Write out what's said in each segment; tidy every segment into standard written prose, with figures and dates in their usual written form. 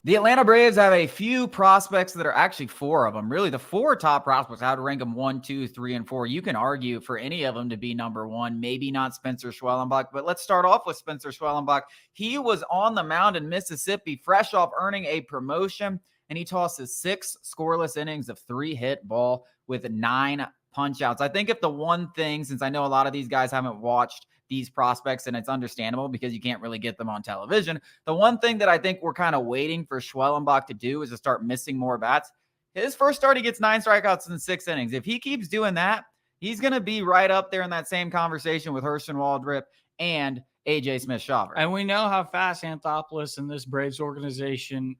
The Atlanta Braves have a few prospects that are actually four of them. Really, the four top prospects, I would rank them 1, 2, 3, and 4. You can argue for any of them to be number one, maybe not Spencer Schwellenbach, but let's start off with Spencer Schwellenbach. He was on the mound in Mississippi, fresh off earning a promotion, and he tosses 6 scoreless innings of 3-hit ball with 9 punch outs. I think if the one thing, since I know a lot of these guys haven't watched these prospects, and it's understandable because you can't really get them on television. The one thing that I think we're kind of waiting for Schwellenbach to do is to start missing more bats. His first start, he gets 9 strikeouts in 6 innings. If he keeps doing that, he's going to be right up there in that same conversation with Hurston Waldrip and AJ Smith-Shawver. And we know how fast Anthopoulos and this Braves organization,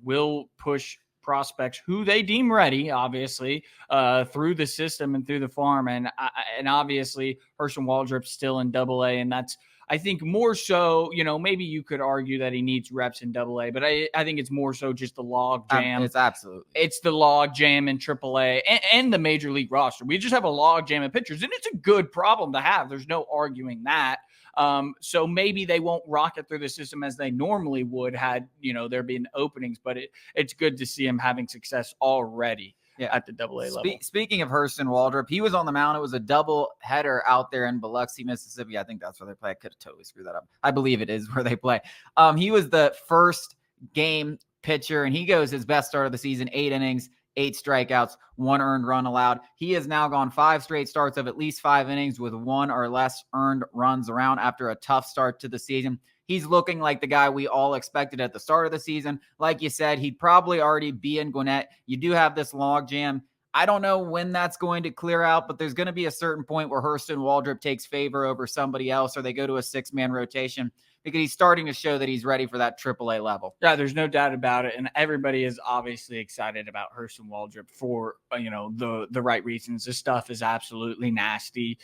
will push prospects who they deem ready, obviously, through the system and through the farm. And obviously, Hurston Waldrip's still in Double-A, and that's, I think, more so, maybe you could argue that he needs reps in Double-A, but I think it's more so just the log jam. It's the log jam in Triple-A and the major league roster. We just have a log jam of pitchers, and it's a good problem to have. There's no arguing that. So maybe they won't rocket through the system as they normally would had, there been openings, but it's good to see him having success already at the Double-A level. Speaking of Hurston Waldrip, he was on the mound. It was a double header out there in Biloxi, Mississippi. I think that's where they play. I could have totally screwed that up. I believe it is where they play. He was the first game pitcher, and he goes his best start of the season, 8 innings, 8 strikeouts, 1 earned run allowed. He has now gone 5 straight starts of at least 5 innings with 1 or less earned runs around after a tough start to the season. He's looking like the guy we all expected at the start of the season. Like you said, he'd probably already be in Gwinnett. You do have this log jam. I don't know when that's going to clear out, but there's going to be a certain point where Hurston Waldrip takes favor over somebody else, or they go to a 6-man rotation, because he's starting to show that he's ready for that AAA level. Yeah, there's no doubt about it. And everybody is obviously excited about Hurston Waldrip for, the right reasons. This stuff is absolutely nasty.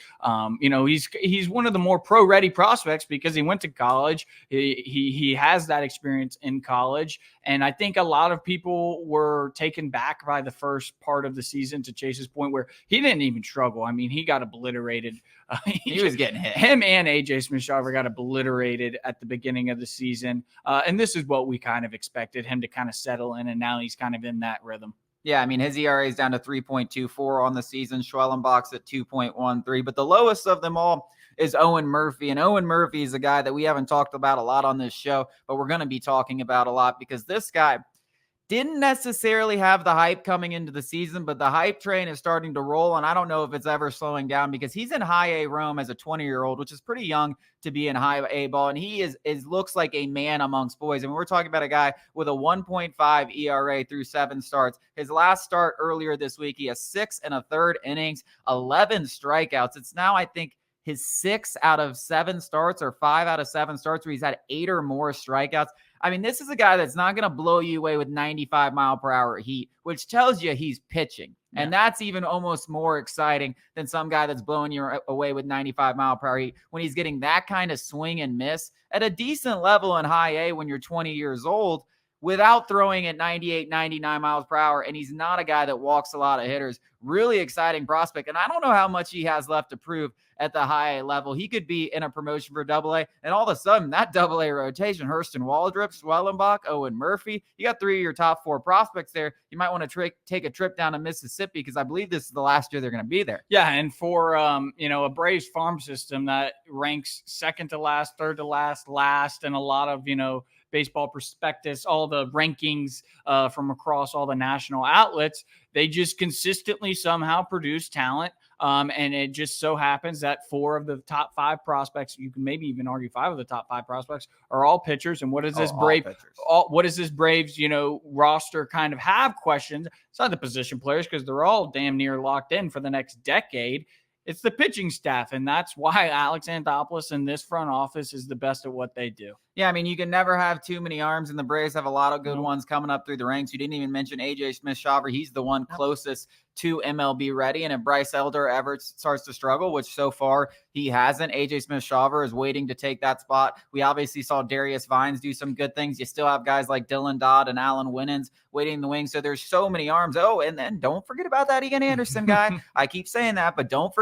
He's one of the more pro-ready prospects because he went to college. He has that experience in college. And I think a lot of people were taken back by the first part of the season, to Chase's point, where he didn't even struggle. I mean, he got obliterated. He was getting hit. Him and AJ Smith-Shawver got obliterated at the beginning of the season. And this is what we kind of expected him to kind of settle in. And now he's kind of in that rhythm. Yeah, I mean, his ERA is down to 3.24 on the season. Schwellenbach's at 2.13. But the lowest of them all is Owen Murphy. And Owen Murphy is a guy that we haven't talked about a lot on this show, but we're going to be talking about a lot, because this guy didn't necessarily have the hype coming into the season, but the hype train is starting to roll, and I don't know if it's ever slowing down, because he's in high A Rome as a 20-year-old, which is pretty young to be in high A ball, and he is looks like a man amongst boys. I mean, we're talking about a guy with a 1.5 ERA through 7 starts. His last start earlier this week, he has 6 1/3 innings, 11 strikeouts. It's now, I think, his 6 out of 7 starts, or 5 out of 7 starts, where he's had 8 or more strikeouts. I mean, this is a guy that's not going to blow you away with 95-mile-per-hour heat, which tells you he's pitching. Yeah. And that's even almost more exciting than some guy that's blowing you away with 95-mile-per-hour heat, when he's getting that kind of swing and miss at a decent level in high A when you're 20 years old, without throwing at 98, 99 miles per hour. And he's not a guy that walks a lot of hitters. Really exciting prospect. And I don't know how much he has left to prove at the high A level. He could be in a promotion for Double-A, and all of a sudden that Double-A rotation, Hurston Waldrip, Schwellenbach, Owen Murphy, you got 3 of your top 4 prospects there. You might want to take a trip down to Mississippi, because I believe this is the last year they're going to be there. Yeah, and for a Braves farm system that ranks second to last, third to last, and a lot of baseball prospectus, all the rankings from across all the national outlets, they just consistently somehow produce talent. And it just so happens that 4 of the top 5 prospects, you can maybe even argue 5 of the top 5 prospects, are all pitchers. And what does this Braves, roster kind of have questions? It's not the position players, because they're all damn near locked in for the next decade. It's the pitching staff, and that's why Alex Anthopoulos and this front office is the best at what they do. Yeah, I mean, you can never have too many arms, and the Braves have a lot of good ones coming up through the ranks. You didn't even mention AJ Smith-Shawver. He's the one closest to MLB ready. And if Bryce Elder ever starts to struggle, which so far he hasn't, AJ Smith-Shawver is waiting to take that spot. We obviously saw Darius Vines do some good things. You still have guys like Dylan Dodd and Alan Winans waiting in the wings. So there's so many arms. Oh, and then don't forget about that Ian Anderson guy. I keep saying that, but don't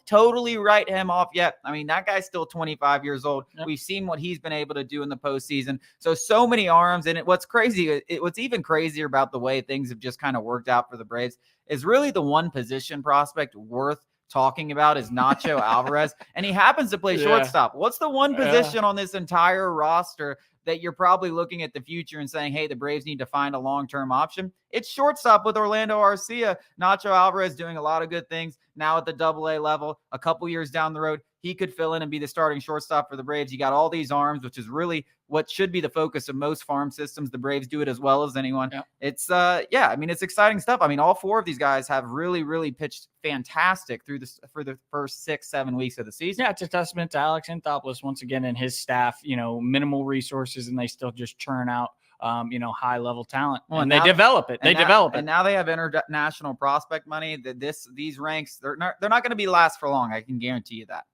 totally write him off yet. I mean, that guy's still 25 years old. Yep. We've seen what he's been able to do do in the postseason. So many arms. And what's crazy, what's even crazier about the way things have just kind of worked out for the Braves is really the one position prospect worth talking about is Nacho Alvarez, and he happens to play shortstop. What's the one position on this entire roster that you're probably looking at the future and saying, hey, the Braves need to find a long-term option? It's shortstop with Orlando Arcia. Nacho Alvarez doing a lot of good things now at the AA level. A couple years down the road, he could fill in and be the starting shortstop for the Braves. You got all these arms, which is really what should be the focus of most farm systems. The Braves do it as well as anyone. Yep. It's I mean, it's exciting stuff. I mean, all four of these guys have really, really pitched fantastic for the first 6-7 weeks of the season. Yeah, it's a testament to Alex Anthopoulos once again and his staff. Minimal resources, and they still just churn out high level talent. Well, and they develop it. And now they have international prospect money. These ranks, they're not going to be last for long. I can guarantee you that.